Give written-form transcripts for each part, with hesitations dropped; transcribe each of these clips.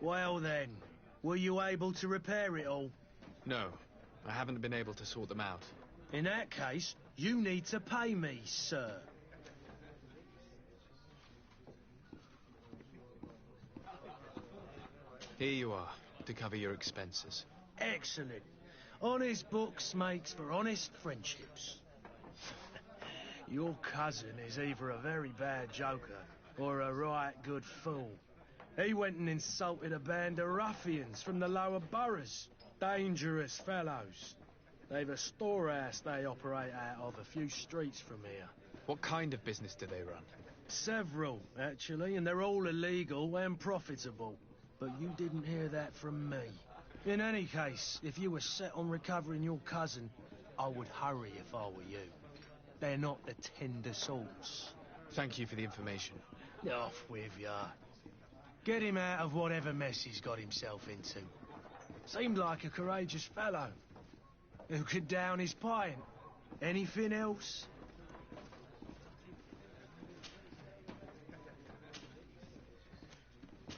Well then, were you able to repair it all? No, I haven't been able to sort them out. In that case, you need to pay me, sir. Here you are, to cover your expenses. Excellent. Honest books makes for honest friendships. Your cousin is either a very bad joker or a right good fool. He went and insulted a band of ruffians from the lower boroughs. Dangerous fellows. They've a storehouse they operate out of a few streets from here. What kind of business do they run? Several, actually, and they're all illegal and profitable. But you didn't hear that from me. In any case, if you were set on recovering your cousin, I would hurry if I were you. They're not the tender sorts. Thank you for the information. Off with ya. Get him out of whatever mess he's got himself into. Seemed like a courageous fellow who could down his pint. Anything else?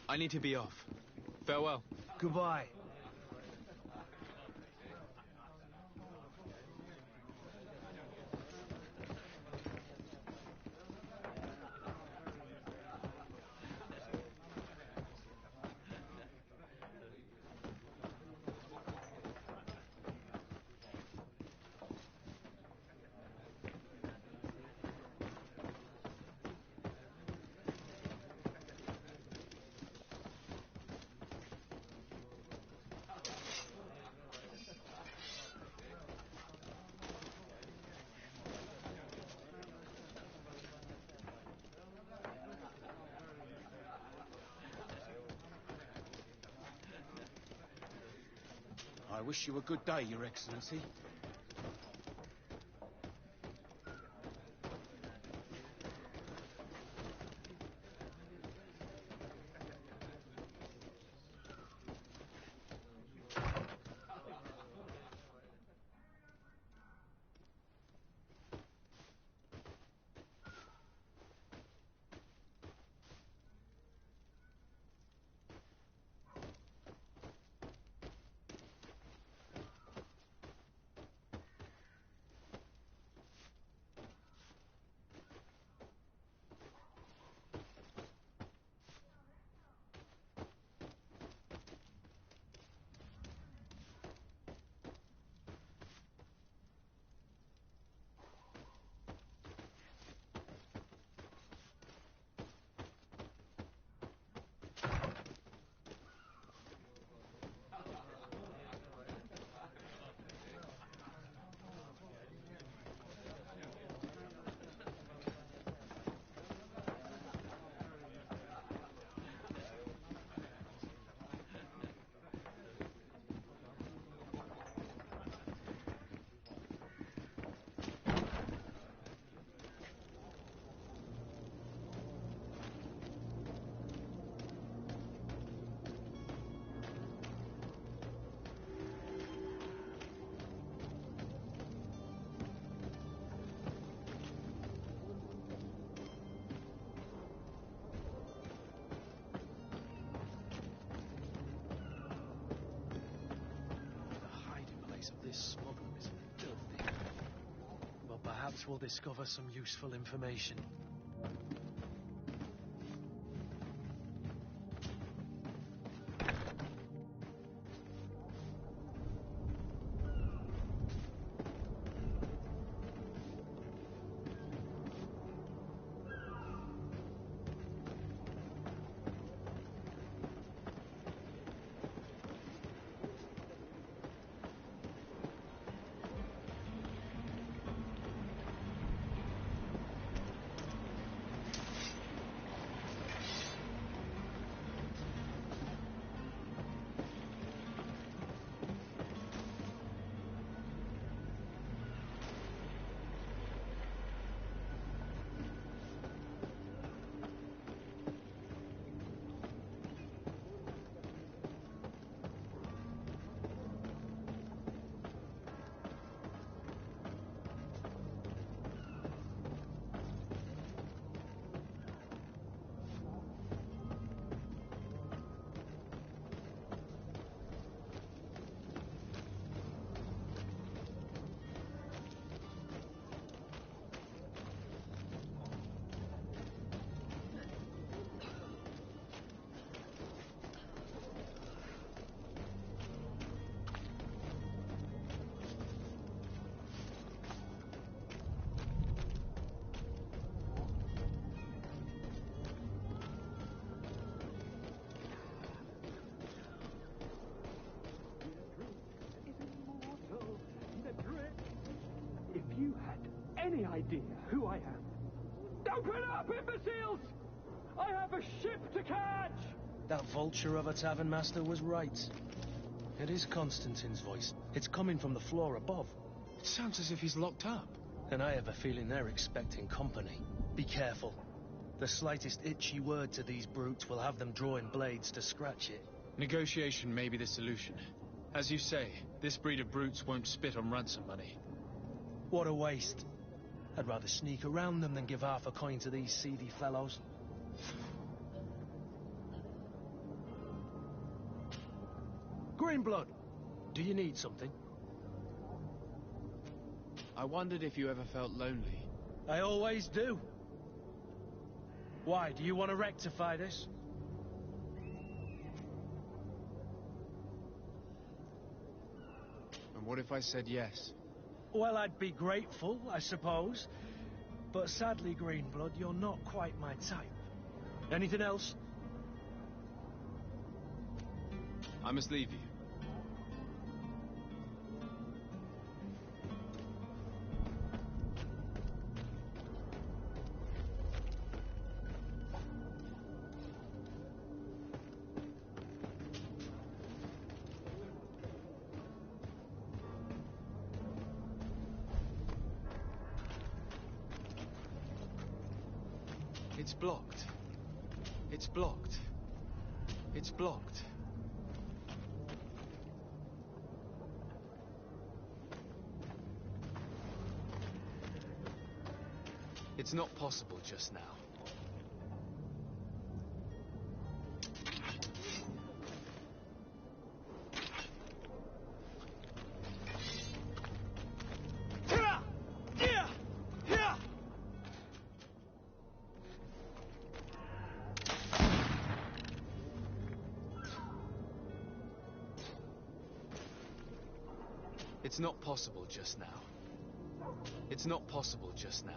I need to be off. Farewell. Goodbye. I wish you a good day, Your Excellency. This smuggler is filthy. But perhaps we'll discover some useful information. idea who I am. Open up, imbeciles! I have a ship to catch! That vulture of a tavern master was right. It is Constantine's voice. It's coming from the floor above. It sounds as if he's locked up. And I have a feeling they're expecting company. Be careful. The slightest itchy word to these brutes will have them drawing blades to scratch it. Negotiation may be the solution. As you say, this breed of brutes won't spit on ransom money. What a waste. I'd rather sneak around them than give half a coin to these seedy fellows. Greenblood, do you need something? I wondered if you ever felt lonely. I always do. Why, do you want to rectify this? And what if I said yes? Well, I'd be grateful, I suppose. But sadly, Greenblood, you're not quite my type. Anything else? I must leave you. It's blocked. It's blocked. It's blocked. It's not possible just now. It's not possible just now. It's not possible just now.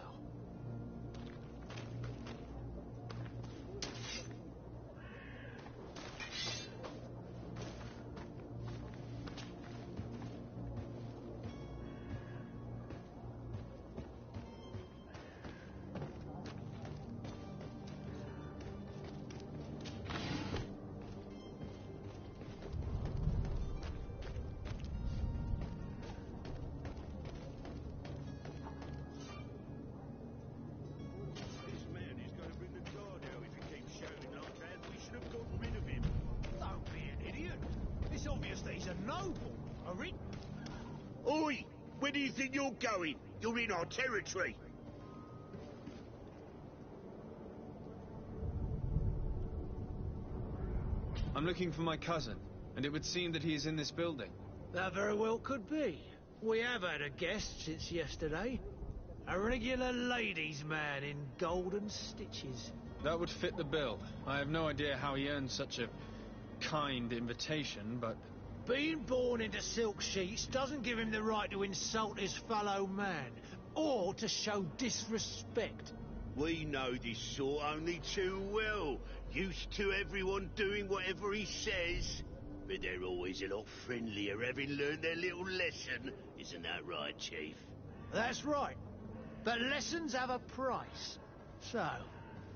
Oi! Where do you think you're going? You're in our territory. I'm looking for my cousin, and it would seem that he is in this building. That very well could be. We have had a guest since yesterday. A regular ladies' man in golden stitches. That would fit the bill. I have no idea how he earned such a kind invitation, but... Being born into silk sheets doesn't give him the right to insult his fellow man, or to show disrespect. We know this sort only too well. Used to everyone doing whatever he says. But they're always a lot friendlier having learned their little lesson. Isn't that right, Chief? That's right. But lessons have a price. So,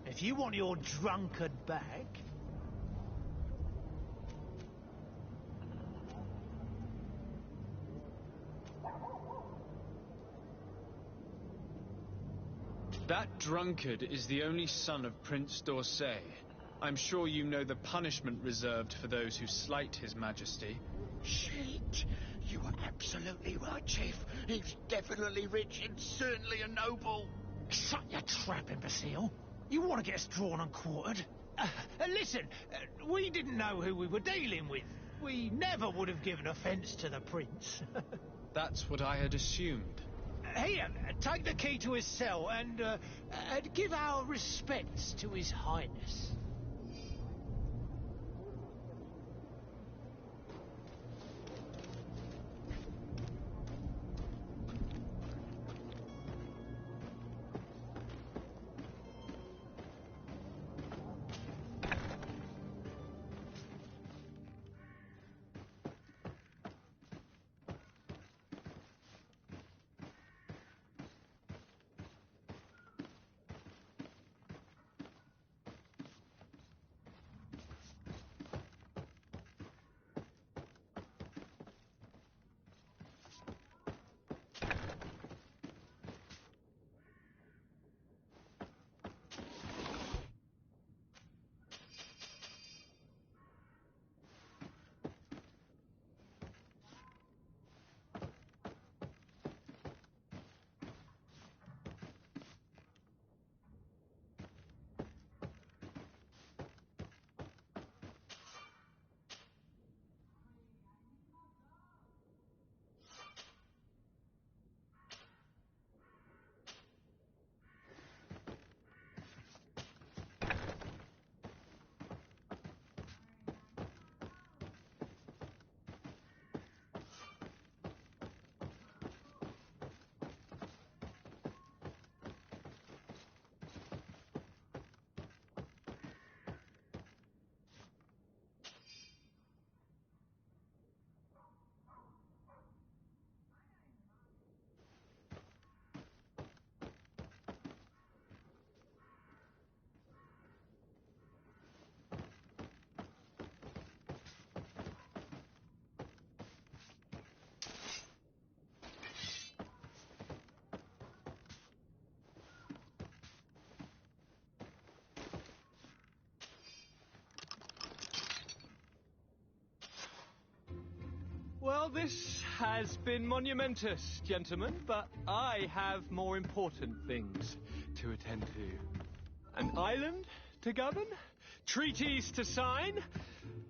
if you want your drunkard back... That drunkard is the only son of Prince d'Orsay. I'm sure you know the punishment reserved for those who slight his majesty. Shit! You are absolutely right, Chief. He's definitely rich and certainly a noble. Shut your trap, imbecile. You want to get us drawn and quartered? Listen, we didn't know who we were dealing with. We never would have given offence to the prince. That's what I had assumed. Here, take the key to his cell and give our respects to his highness. Well, this has been monumentous, gentlemen, but I have more important things to attend to. An island to govern, treaties to sign,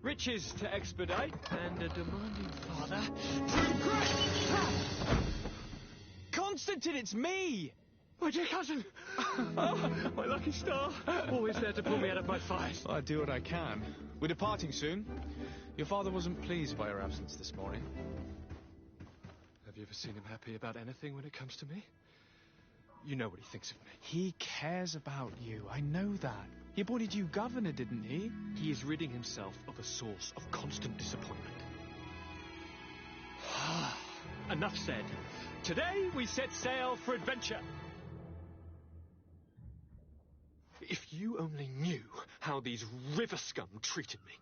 riches to expedite, and a demanding father to correct. Constantine, it's me! My dear cousin! Oh, my lucky star! Always there to pull me out of my fight. Well, I do what I can. We're departing soon. Your father wasn't pleased by your absence this morning. Have you ever seen him happy about anything when it comes to me? You know what he thinks of me. He cares about you. I know that. He appointed you governor, didn't he? He is ridding himself of a source of constant disappointment. Enough said. Today we set sail for adventure. If you only knew how these river scum treated me.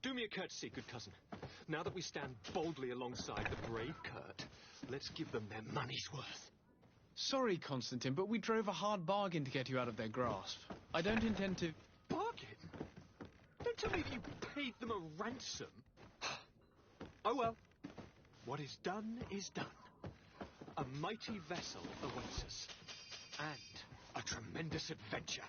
Do me a courtesy, good cousin. Now that we stand boldly alongside the brave Kurt, let's give them their money's worth. Sorry, Constantine, but we drove a hard bargain to get you out of their grasp. I don't intend to... Bargain? Don't tell me that you paid them a ransom. Oh well. What is done is done. A mighty vessel awaits us. And a tremendous adventure.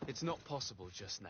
It's not possible just now.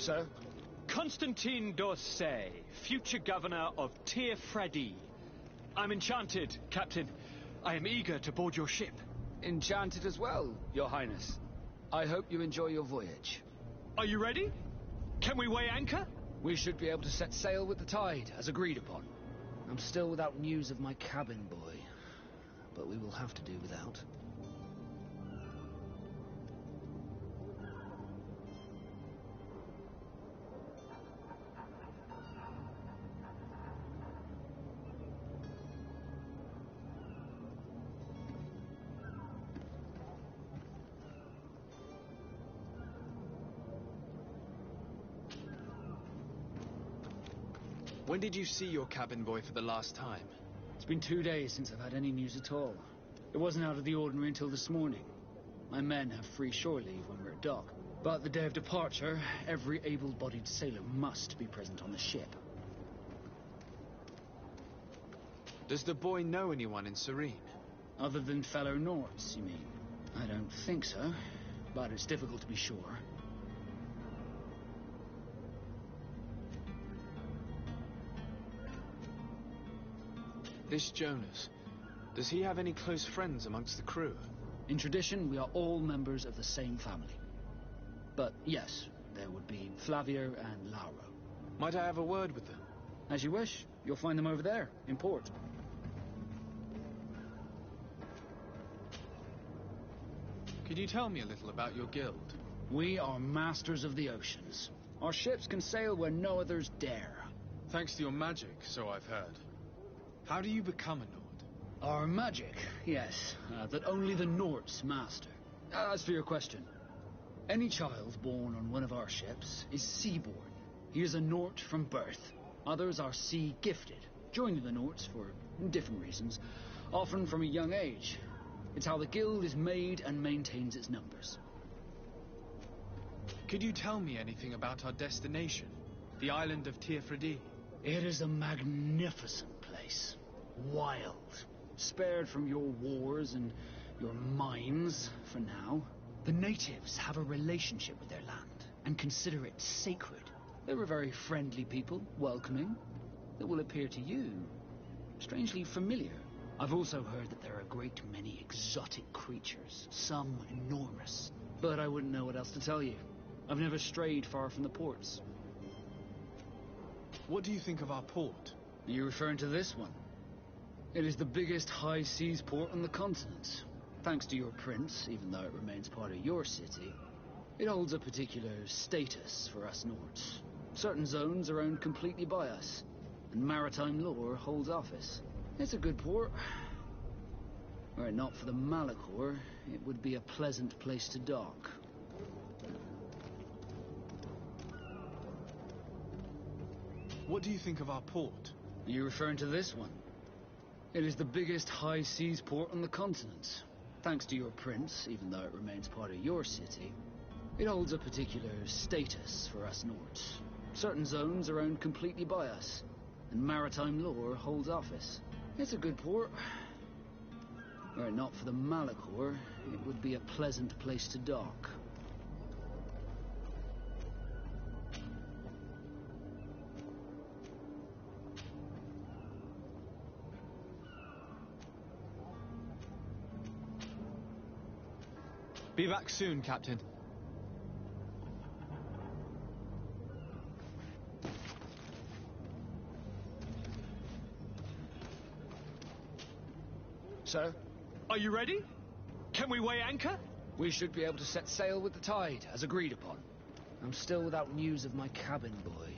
Sir? Constantine d'Orsay, future governor of Tir-Fredi. I'm enchanted, Captain. I am eager to board your ship. Enchanted as well, Your Highness. I hope you enjoy your voyage. Are you ready? Can we weigh anchor? We should be able to set sail with the tide, as agreed upon. I'm still without news of my cabin boy, but we will have to do without. When did you see your cabin boy for the last time? It's been 2 days since I've had any news at all. It wasn't out of the ordinary until this morning. My men have free shore leave when we're at dock. But the day of departure, every able-bodied sailor must be present on the ship. Does the boy know anyone in Serene? Other than fellow Nords, you mean? I don't think so, but it's difficult to be sure. This Jonas, does he have any close friends amongst the crew? In tradition, we are all members of the same family. But yes, there would be Flavio and Lauro. Might I have a word with them? As you wish. You'll find them over there, in port. Could you tell me a little about your guild? We are masters of the oceans. Our ships can sail where no others dare. Thanks to your magic, so I've heard. How do you become a Nord? Our magic, yes, that only the Nords master. As for your question, any child born on one of our ships is seaborn. He is a Nord from birth. Others are sea-gifted, joining the Nords for different reasons, often from a young age. It's how the guild is made and maintains its numbers. Could you tell me anything about our destination, the island of Tir-Fredi? It is a magnificent place. Wild. Spared from your wars and your mines, for now. The natives have a relationship with their land and consider it sacred. They're a very friendly people, welcoming. That will appear to you strangely familiar. I've also heard that there are a great many exotic creatures, some enormous. But I wouldn't know what else to tell you. I've never strayed far from the ports. What do you think of our port? Are you referring to this one? It is the biggest high seas port on the continent. Thanks to your prince, even though it remains part of your city, it holds a particular status for us Nords. Certain zones are owned completely by us, and maritime law holds office. It's a good port. Were it not for the Malachor, it would be a pleasant place to dock. What do you think of our port? Are you referring to this one? It is the biggest high seas port on the continent. Thanks to your prince, even though it remains part of your city, it holds a particular status for us Nords. Certain zones are owned completely by us, and maritime law holds office. It's a good port. Were it not for the Malachor, it would be a pleasant place to dock. Be back soon, Captain. Sir? Are you ready? Can we weigh anchor? We should be able to set sail with the tide, as agreed upon. I'm still without news of my cabin boy,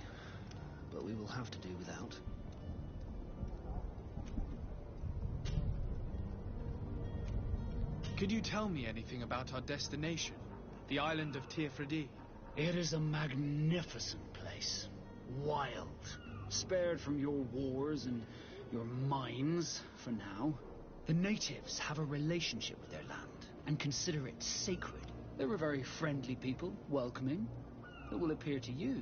but we will have to do without. Could you tell me anything about our destination, the island of Tir-Fredi? It is a magnificent place. Wild. Spared from your wars and your mines, for now. The natives have a relationship with their land and consider it sacred. They're a very friendly people, welcoming. That will appear to you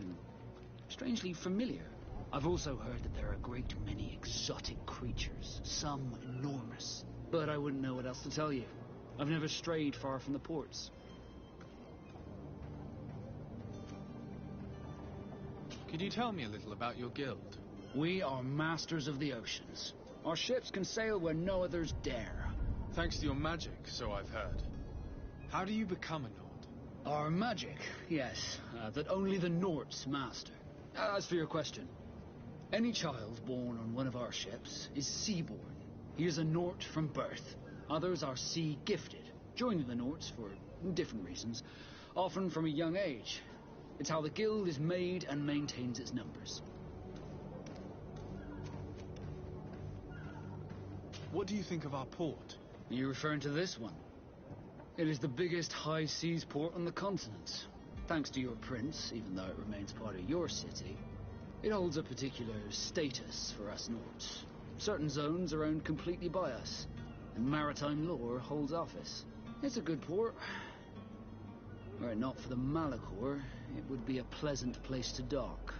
strangely familiar. I've also heard that there are a great many exotic creatures, some enormous. But I wouldn't know what else to tell you. I've never strayed far from the ports. Could you tell me a little about your guild? We are masters of the oceans. Our ships can sail where no others dare. Thanks to your magic, so I've heard. How do you become a Nord? Our magic, yes, that only the Nords master. As for your question, any child born on one of our ships is seaborn. He is a Nord from birth. Others are sea-gifted, joining the Nords for different reasons, often from a young age. It's how the guild is made and maintains its numbers. What do you think of our port? Are you referring to this one? It is the biggest high seas port on the continent. Thanks to your prince, even though it remains part of your city, it holds a particular status for us Nords. Certain zones are owned completely by us, and maritime law holds office. It's a good port. Were it not for the Malachor, it would be a pleasant place to dock.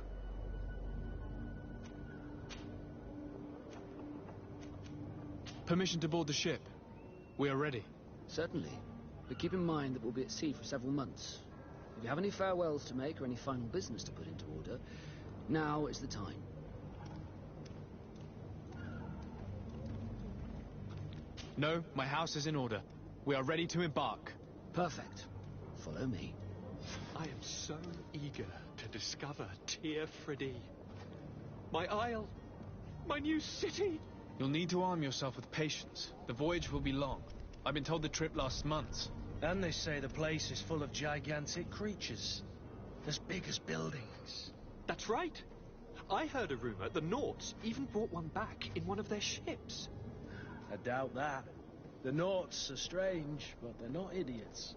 Permission to board the ship. We are ready. Certainly, but keep in mind that we'll be at sea for several months. If you have any farewells to make or any final business to put into order, now is the time. No, my house is in order. We are ready to embark. Perfect. Follow me. I am so eager to discover Tyr Friddy. My isle. My new city. You'll need to arm yourself with patience. The voyage will be long. I've been told the trip lasts months. And they say the place is full of gigantic creatures. As big as buildings. That's right. I heard a rumor the Nords even brought one back in one of their ships. I doubt that. The Nords are strange, but they're not idiots.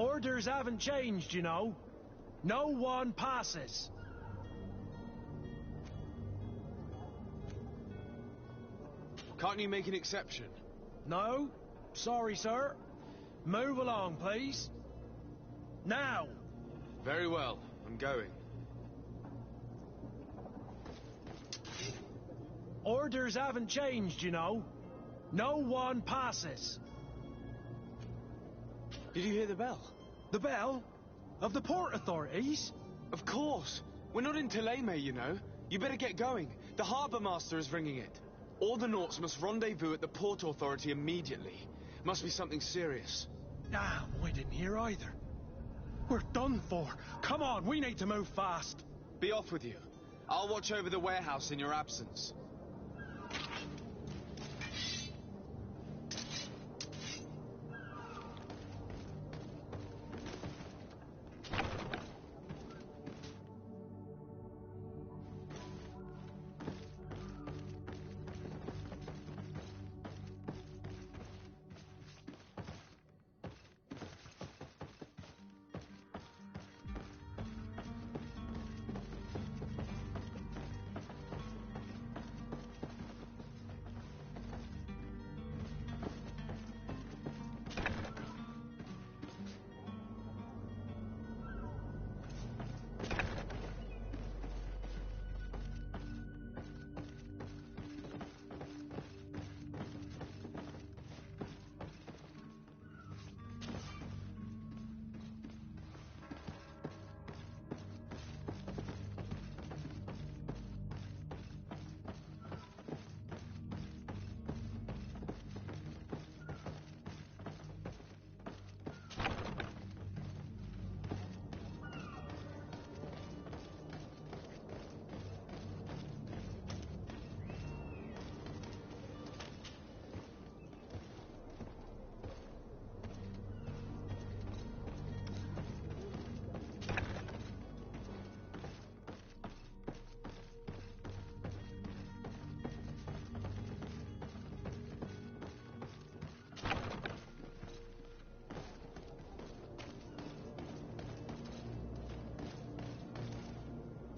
Orders haven't changed, you know. No one passes. Can't you make an exception? No? Sorry, sir. Move along, please. Now! Very well, I'm going. Orders haven't changed, you know. No one passes. Did you hear the bell? The bell? Of the port authorities? Of course. We're not in Teleme, you know. You better get going. The harbour master is ringing it. All the Nauts must rendezvous at the port authority immediately. Must be something serious. Damn, we didn't hear either. We're done for. Come on, we need to move fast. Be off with you. I'll watch over the warehouse in your absence.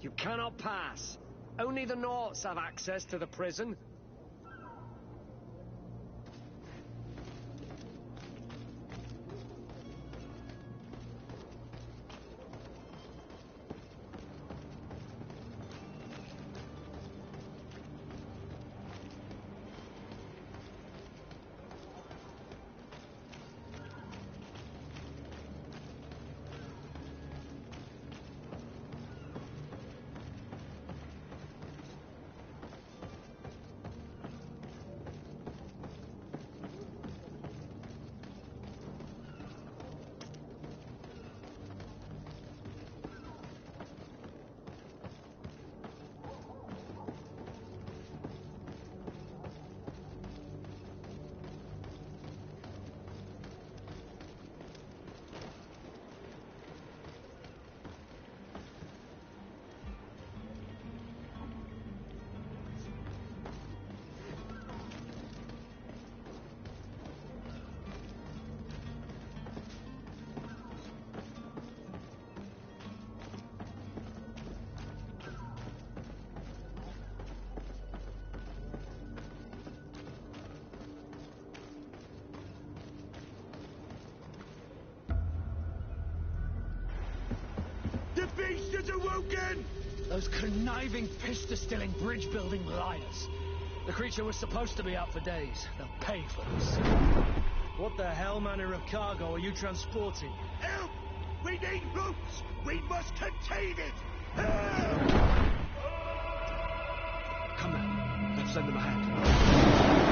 You cannot pass. Only the Nauts have access to the prison. The beast has awoken! Those conniving, piss-distilling, bridge-building liars. The creature was supposed to be out for days. They'll pay for this. What the hell manner of cargo are you transporting? Help! We need roots! We must contain it! Help! Come on, let's send them ahead.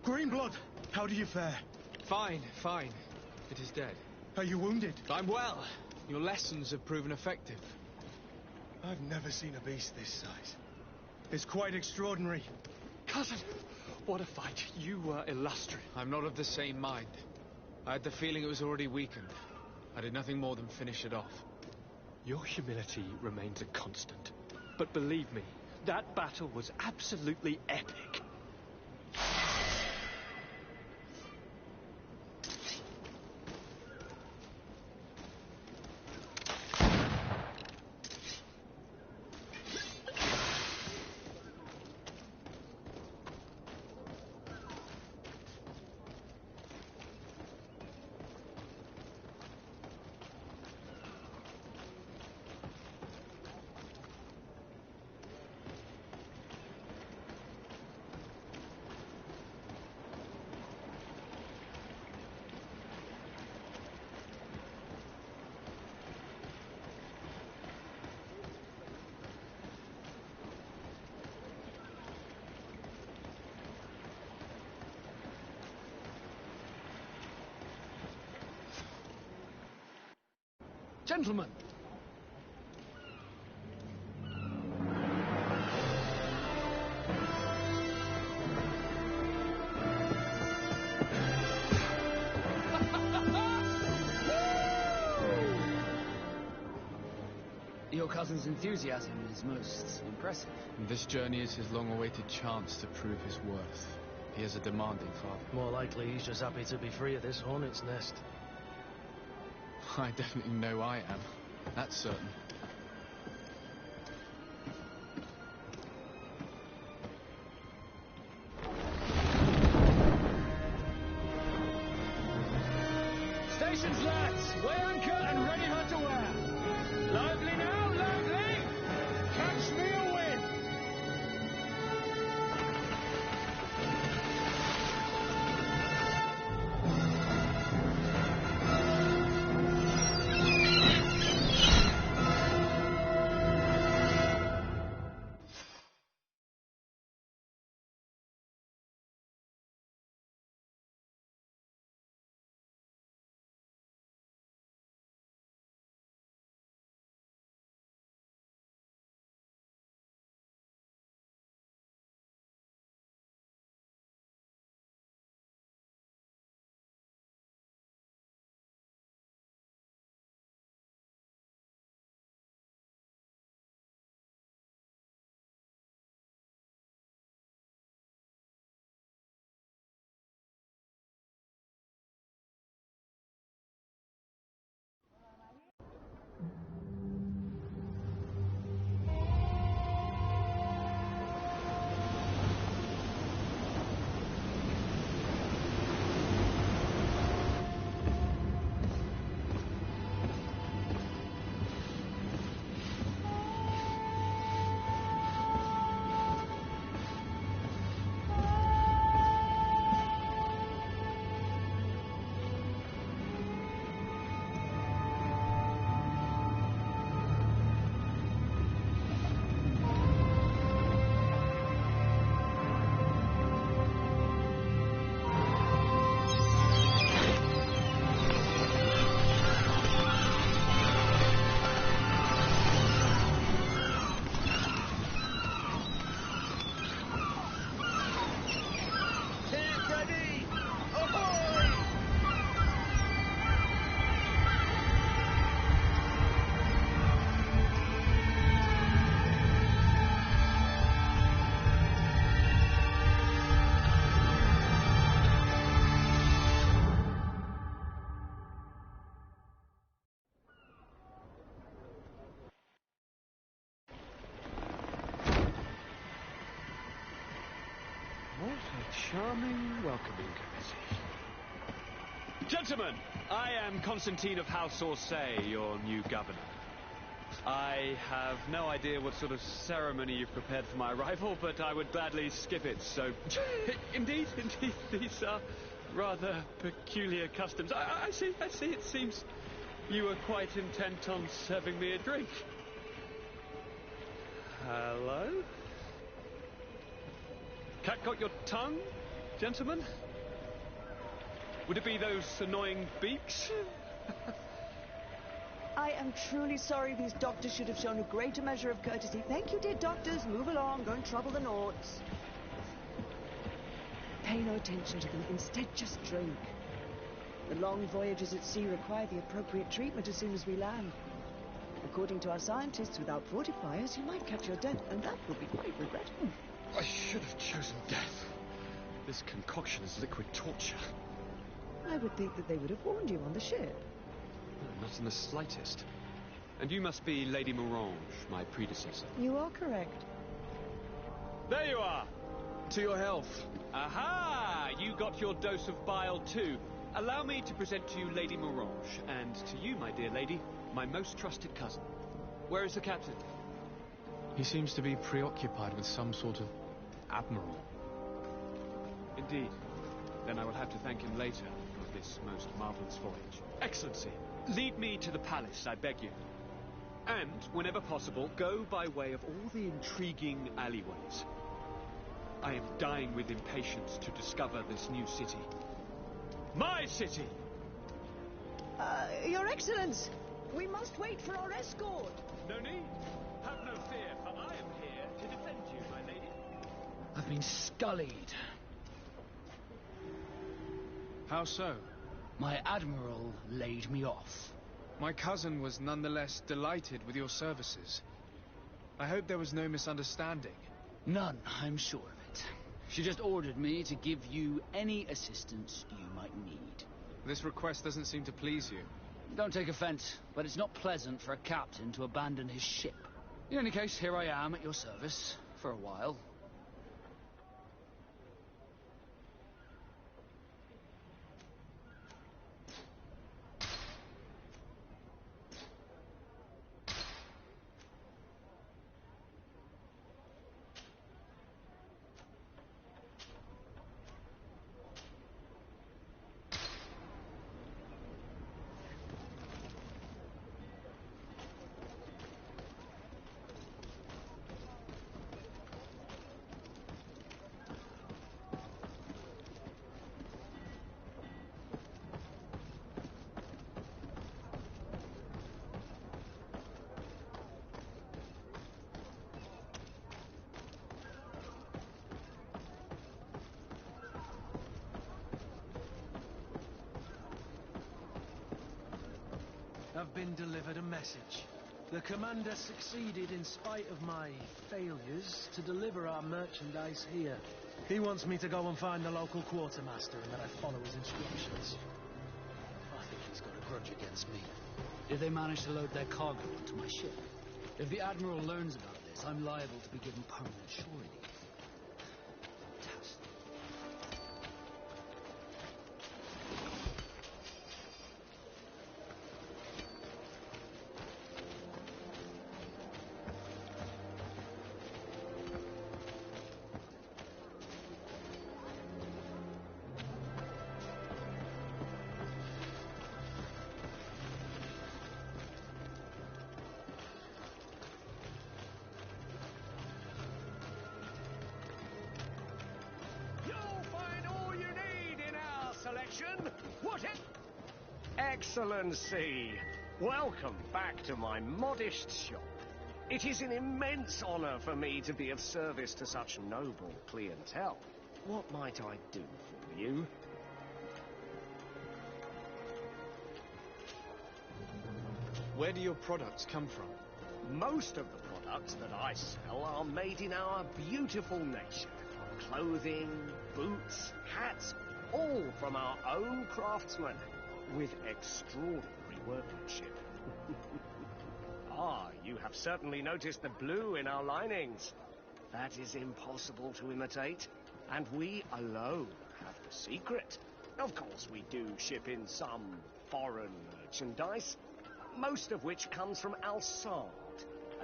Greenblood, how do you fare? Fine, fine. It is dead. Are you wounded? I'm well. Your lessons have proven effective. I've never seen a beast this size. It's quite extraordinary. Cousin, what a fight. You were illustrious. I'm not of the same mind. I had the feeling it was already weakened. I did nothing more than finish it off. Your humility remains a constant. But believe me, that battle was absolutely epic. Gentlemen! Your cousin's enthusiasm is most impressive. And this journey is his long-awaited chance to prove his worth. He has a demanding father. More likely he's just happy to be free of this hornet's nest. I definitely know I am. That's certain. Stations, lads! Weigh anchor and ready her to wear! Lively now, lively! Catch me a wind! What a charming welcoming committee. Gentlemen, I am Constantine of House Orsay, your new governor. I have no idea what sort of ceremony you've prepared for my arrival, but I would gladly skip it, so... Indeed, these are rather peculiar customs. I see, it seems you were quite intent on serving me a drink. Hello? Cat got your tongue? Gentlemen? Would it be those annoying beaks? I am truly sorry. These doctors should have shown a greater measure of courtesy. Thank you, dear doctors. Move along. Don't trouble the Nauts. Pay no attention to them. Instead, just drink. The long voyages at sea require the appropriate treatment as soon as we land. According to our scientists, without fortifiers, you might catch your death, and that would be quite regrettable. I should have chosen death. This concoction is liquid torture. I would think that they would have warned you on the ship. No, not in the slightest. And you must be Lady Morange, my predecessor. You are correct. There you are! To your health. Aha! You got your dose of bile too. Allow me to present to you Lady Morange, and to you, my dear lady, my most trusted cousin. Where is the captain? He seems to be preoccupied with some sort of admiral. Indeed. Then I will have to thank him later for this most marvelous voyage. Excellency, lead me to the palace, I beg you. And, whenever possible, go by way of all the intriguing alleyways. I am dying with impatience to discover this new city. My city! Your Excellence, we must wait for our escort. No need. Have no fear, for I am here to defend you, my lady. I've been scullied. How so? My admiral laid me off. My cousin was nonetheless delighted with your services. I hope there was no misunderstanding. None, I'm sure of it. She just ordered me to give you any assistance you might need. This request doesn't seem to please you. Don't take offense, but it's not pleasant for a captain to abandon his ship. In any case, here I am at your service, for a while. I've been delivered a message. The commander succeeded, in spite of my failures, to deliver our merchandise here. He wants me to go and find the local quartermaster and that I follow his instructions. I think he's got a grudge against me. Did they manage to load their cargo onto my ship? If the admiral learns about this, I'm liable to be given permanent shore leave. Fantastic. Excellency, welcome back to my modest shop. It is an immense honor for me to be of service to such noble clientele. What might I do for you? Where do your products come from? Most of the products that I sell are made in our beautiful nation. Clothing, boots, hats, all from our own craftsmen, with extraordinary workmanship. Ah, you have certainly noticed the blue in our linings. That is impossible to imitate, and we alone have the secret. Of course, we do ship in some foreign merchandise, most of which comes from Alsard.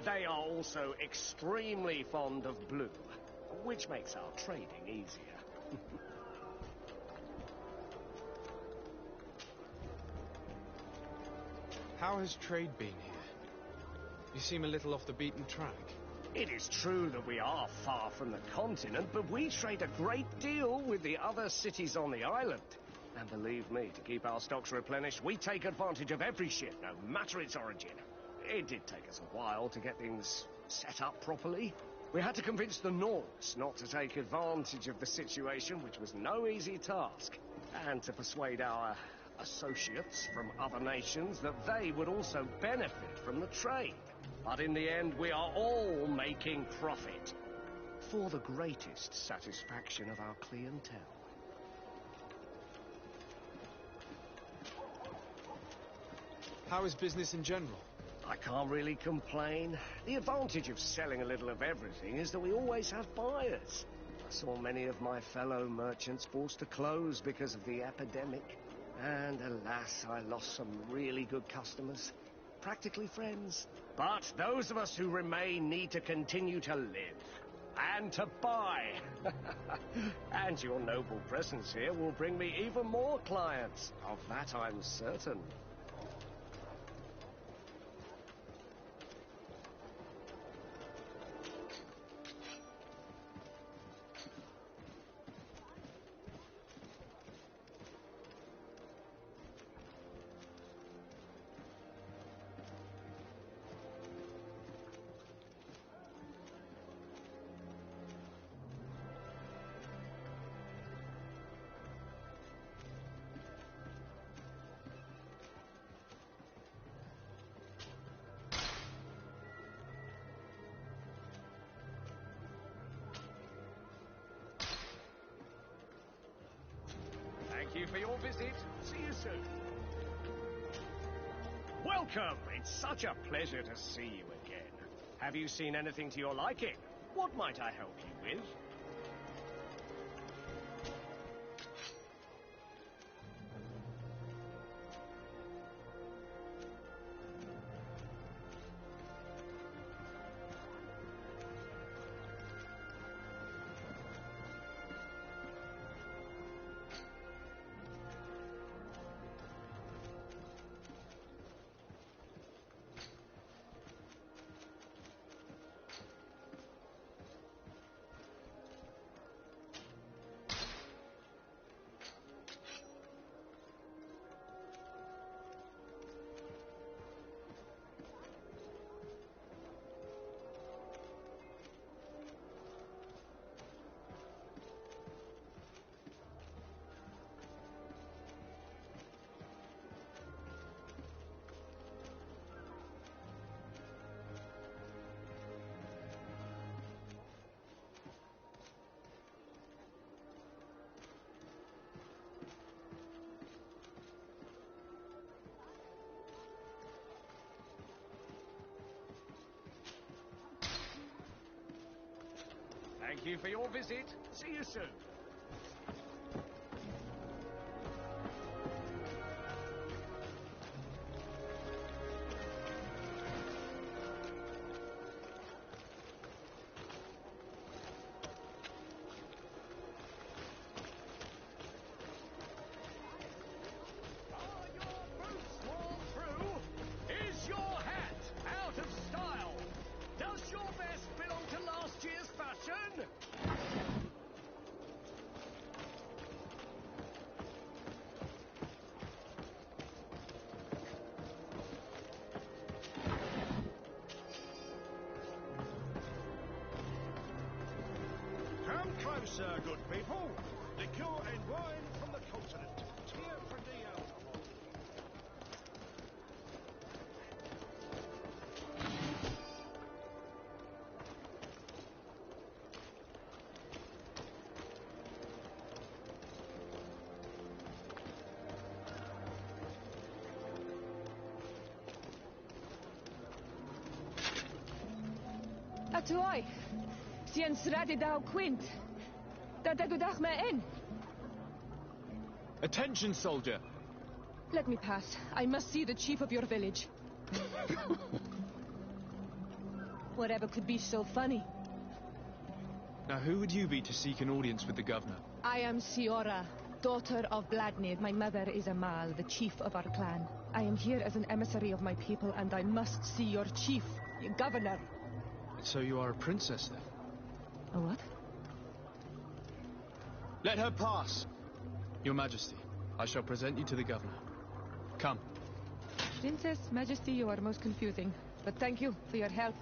They are also extremely fond of blue, which makes our trading easier. How has trade been here? You seem a little off the beaten track. It is true that we are far from the continent, but we trade a great deal with the other cities on the island. And believe me, to keep our stocks replenished, we take advantage of every ship, no matter its origin. It did take us a while to get things set up properly. We had to convince the Nords not to take advantage of the situation, which was no easy task, and to persuade our associates from other nations that they would also benefit from the trade. But in the end, we are all making profit, for the greatest satisfaction of our clientele. How is business in general? I can't really complain. The advantage of selling a little of everything is that we always have buyers. I saw many of my fellow merchants forced to close because of the epidemic. And alas, I lost some really good customers. Practically friends. But those of us who remain need to continue to live. And to buy. And your noble presence here will bring me even more clients. Of that I'm certain. Thank you for your visit. See you soon. Welcome. It's such a pleasure to see you again. Have you seen anything to your liking? What might I help you with? Thank you for your visit. See you soon. Are your boots worn through? Is your hat out of style? Does your vest belong to last year's fashion? Come closer, good people. Liqueur and wine from the continent. Tear for the alcohol. Atuoi, sian sradi dau quint. Da degudach me in. Attention, soldier! Let me pass. I must see the chief of your village. Whatever could be so funny? Now, who would you be to seek an audience with the governor? I am Siora, daughter of Bladnid. My mother is Amal, the chief of our clan. I am here as an emissary of my people, and I must see your chief, your governor. So you are a princess, then? A what? Let her pass. Your Majesty, I shall present you to the governor. Come. Princess, Majesty, you are most confusing. But thank you for your help.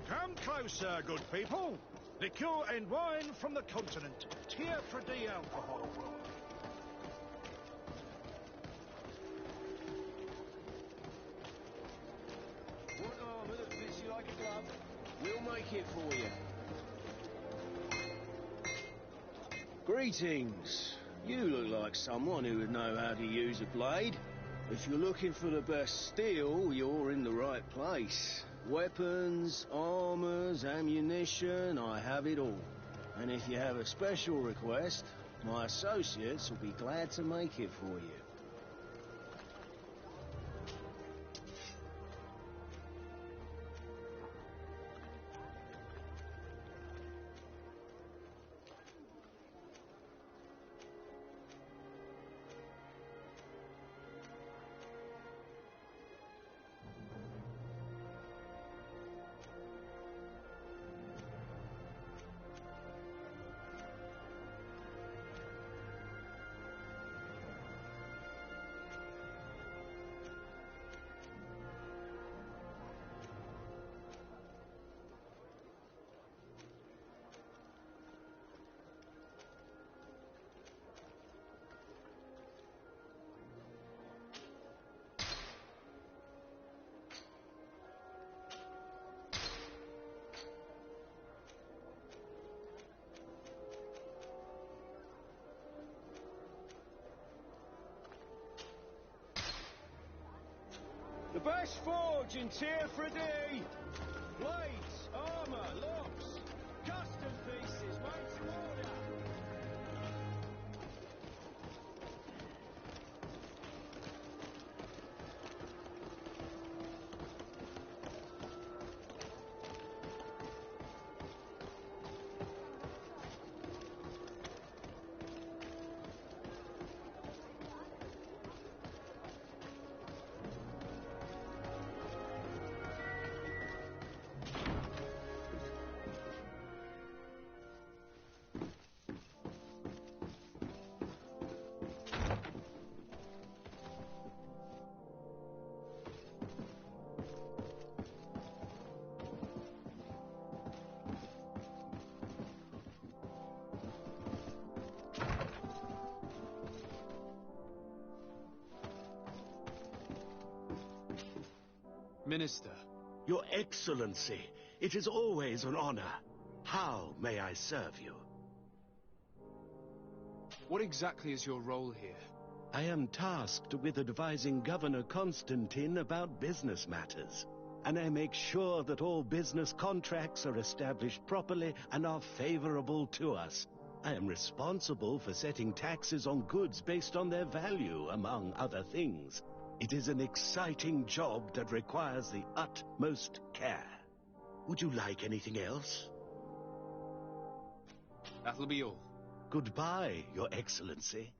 Come closer, good people. Liqueur and wine from the continent. Tier for the alcohol. Want armour that fits you like a glove? We'll make it for you. Greetings. You look like someone who would know how to use a blade. If you're looking for the best steel, you're in the right place. Weapons, armors, ammunition, I have it all. And if you have a special request, my associates will be glad to make it for you. best forge in Tier 3D. Blades, armor, locks, custom pieces made to order. Minister. Your Excellency, it is always an honor. How may I serve you? What exactly is your role here? I am tasked with advising Governor Constantine about business matters, and I make sure that all business contracts are established properly and are favorable to us. I am responsible for setting taxes on goods based on their value, among other things. It is an exciting job that requires the utmost care. Would you like anything else? That'll be all. Goodbye, Your Excellency.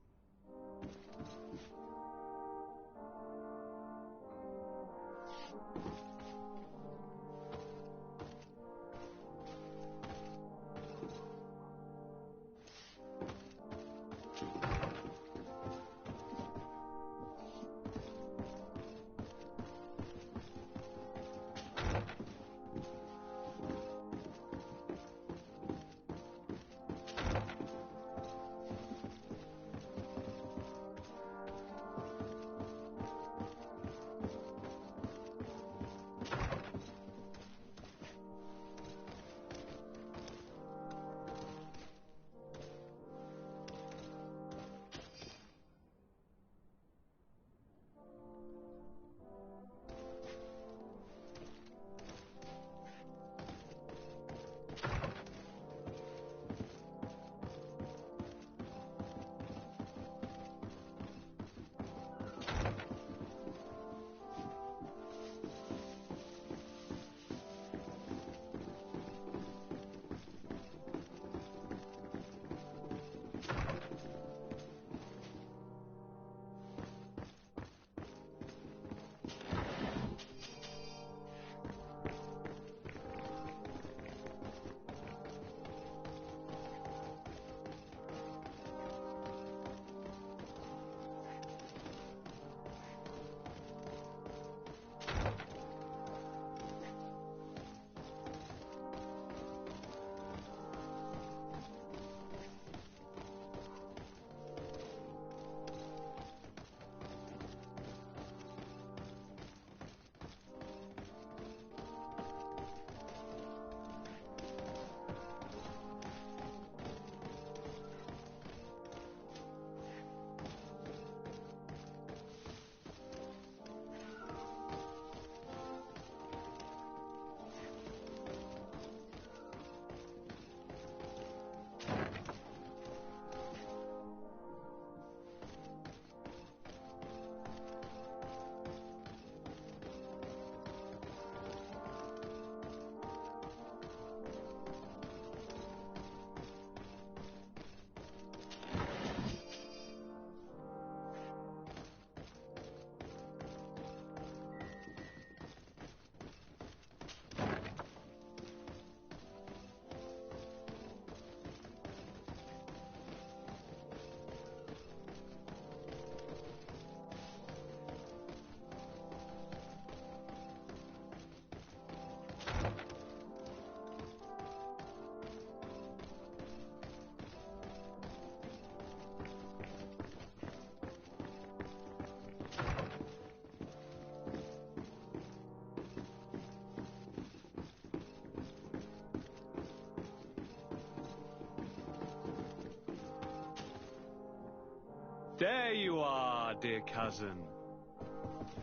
There you are, dear cousin.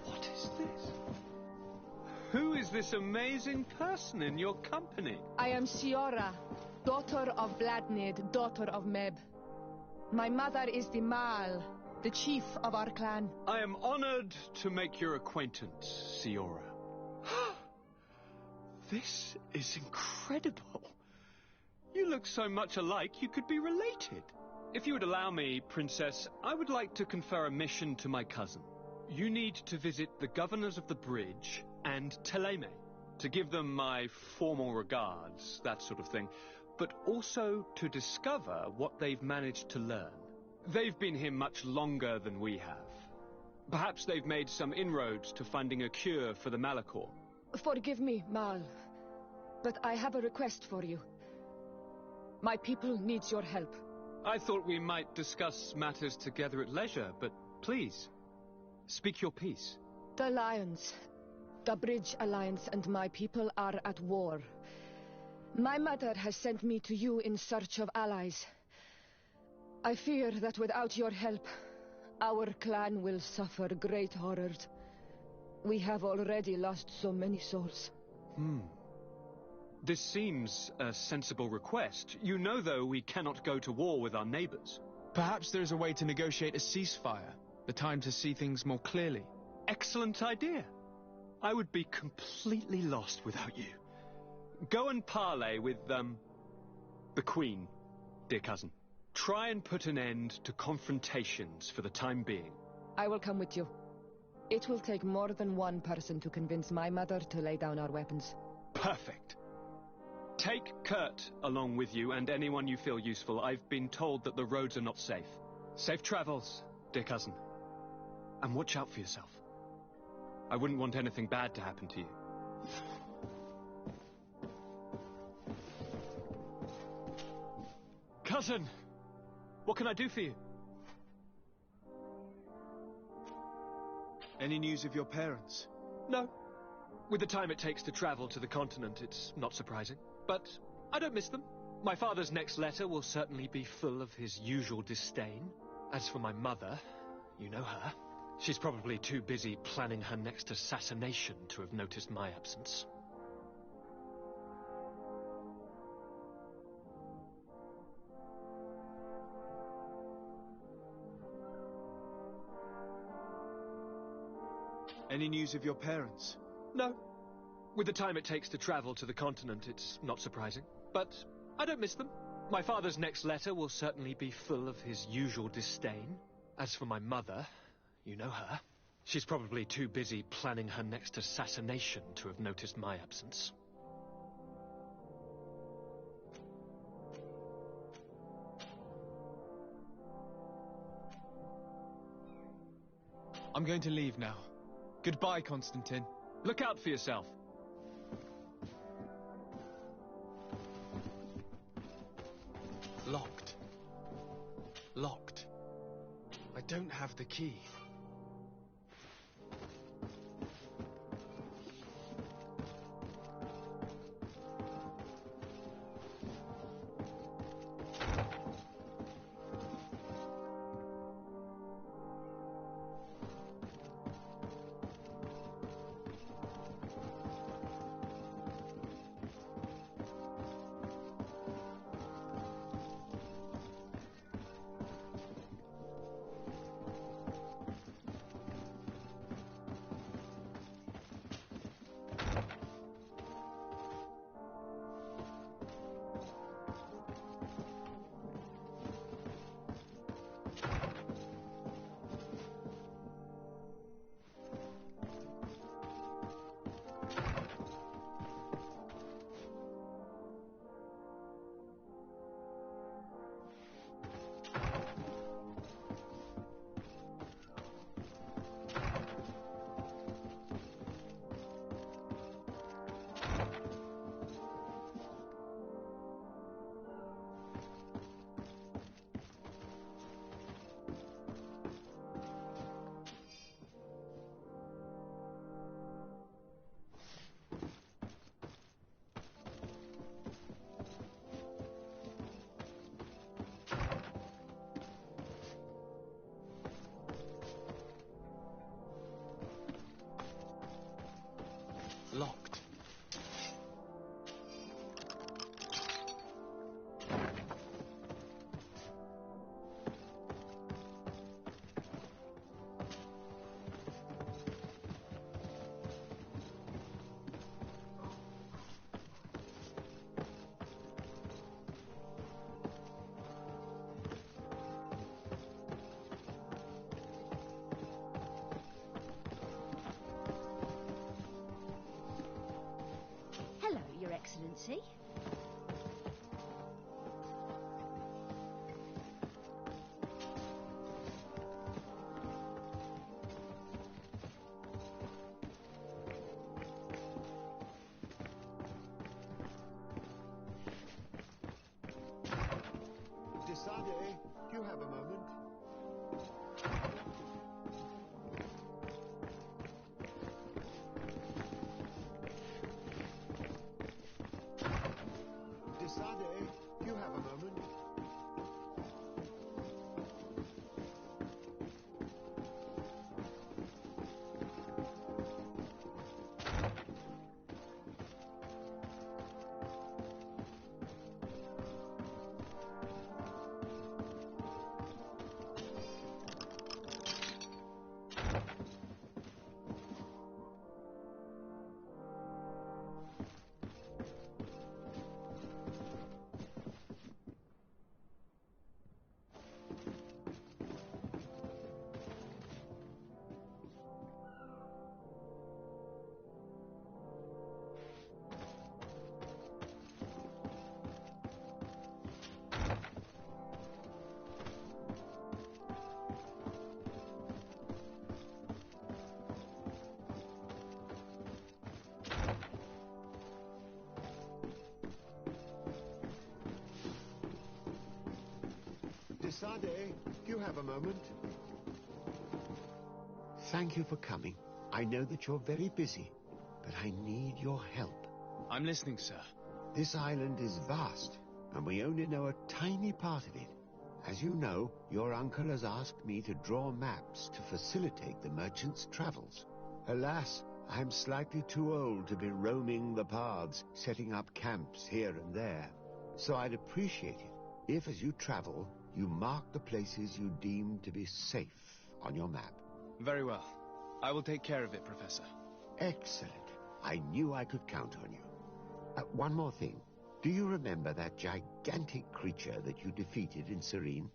What is this? this amazing person in your company? I am Siora, daughter of Bladnid, daughter of Meb. My mother is the Mal, the chief of our clan. I am honored to make your acquaintance, Siora. This is incredible. You look so much alike you could be related. If you would allow me, Princess, I would like to confer a mission to my cousin. You need to visit the governors of the bridge and Teleme, to give them my formal regards, that sort of thing, but also to discover what they've managed to learn. They've been here much longer than we have. Perhaps they've made some inroads to finding a cure for the Malachor. Forgive me, Mal, but I have a request for you. My people needs your help. I thought we might discuss matters together at leisure, but please, speak your piece. The Lions, the Bridge Alliance and my people are at war. My mother has sent me to you in search of allies. I fear that without your help, our clan will suffer great horrors. We have already lost so many souls. This seems a sensible request. You know, though, we cannot go to war with our neighbors. Perhaps there is a way to negotiate a ceasefire. The time to see things more clearly. Excellent idea. I would be completely lost without you. Go and parley with, the Queen, dear cousin. Try and put an end to confrontations for the time being. I will come with you. It will take more than one person to convince my mother to lay down our weapons. Perfect. Take Kurt along with you and anyone you feel useful. I've been told that the roads are not safe. Safe travels, dear cousin. And watch out for yourself. I wouldn't want anything bad to happen to you. Cousin! What can I do for you? Any news of your parents? No. With the time it takes to travel to the continent, it's not surprising. But I don't miss them. My father's next letter will certainly be full of his usual disdain. As for my mother, you know her. She's probably too busy planning her next assassination to have noticed my absence. Any news of your parents? No. With the time it takes to travel to the continent, it's not surprising. But I don't miss them. My father's next letter will certainly be full of his usual disdain. As for my mother, you know her. She's probably too busy planning her next assassination to have noticed my absence. I'm going to leave now. Goodbye, Constantine. Look out for yourself. Locked. Locked. I don't have the key. Desade, do you have a moment? Desade, do you have a moment? Desade, do you have a moment? Thank you for coming. I know that you're very busy, but I need your help. I'm listening, sir. This island is vast, and we only know a tiny part of it. As you know, your uncle has asked me to draw maps to facilitate the merchant's travels. Alas, I'm slightly too old to be roaming the paths, setting up camps here and there. So I'd appreciate it if, as you travel, you mark the places you deem to be safe on your map. Very well. I will take care of it, Professor. Excellent. I knew I could count on you. One more thing. Do you remember that gigantic creature that you defeated in Serene?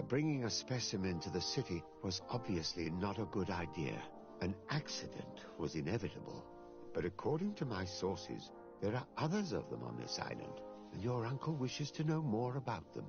Bringing a specimen to the city was obviously not a good idea. An accident was inevitable. But according to my sources, there are others of them on this island, and your uncle wishes to know more about them.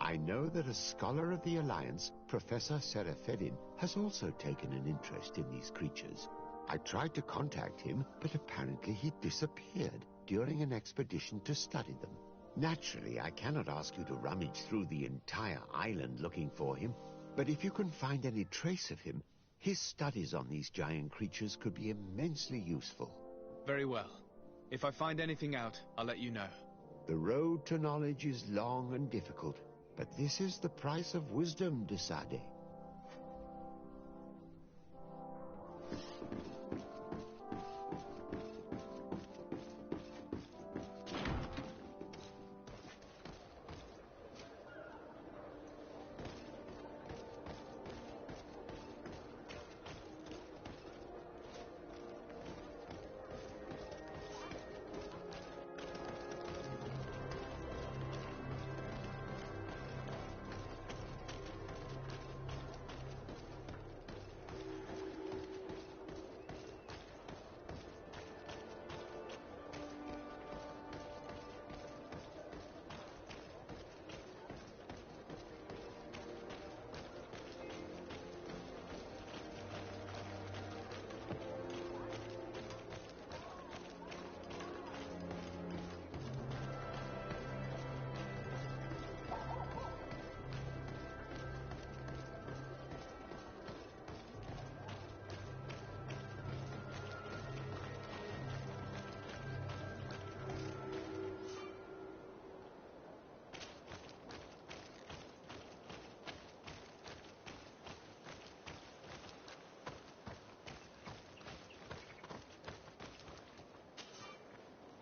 I know that a scholar of the Alliance, Professor Serafedin, has also taken an interest in these creatures. I tried to contact him, but apparently he disappeared during an expedition to study them. Naturally, I cannot ask you to rummage through the entire island looking for him, but if you can find any trace of him, his studies on these giant creatures could be immensely useful. Very well. If I find anything out, I'll let you know. The road to knowledge is long and difficult, but this is the price of wisdom, Desade.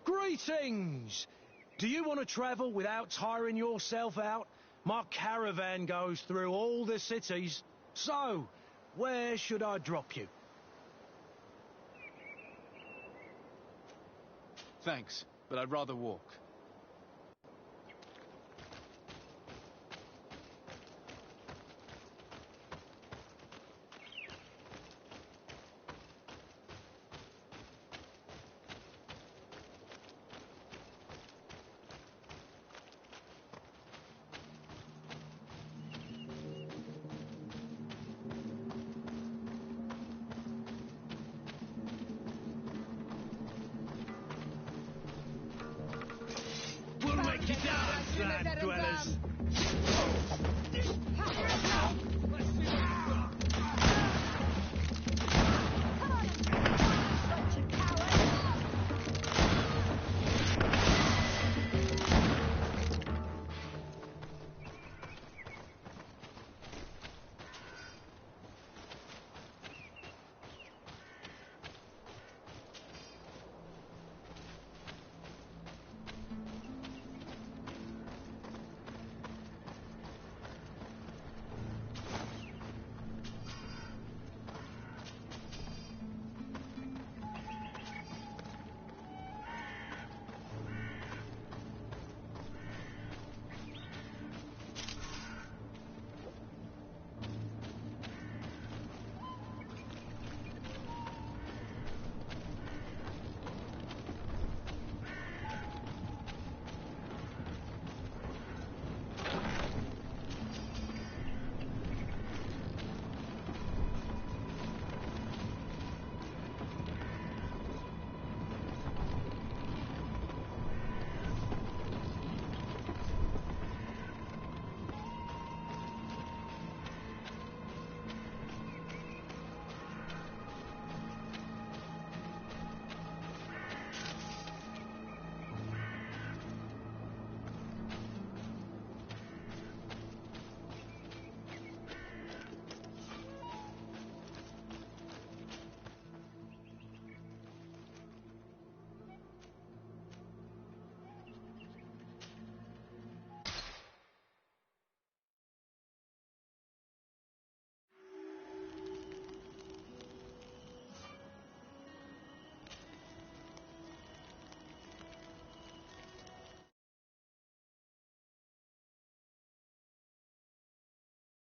Greetings! Do you want to travel without tiring yourself out? My caravan goes through all the cities. So, where should I drop you? Thanks, but I'd rather walk. sand dwellers.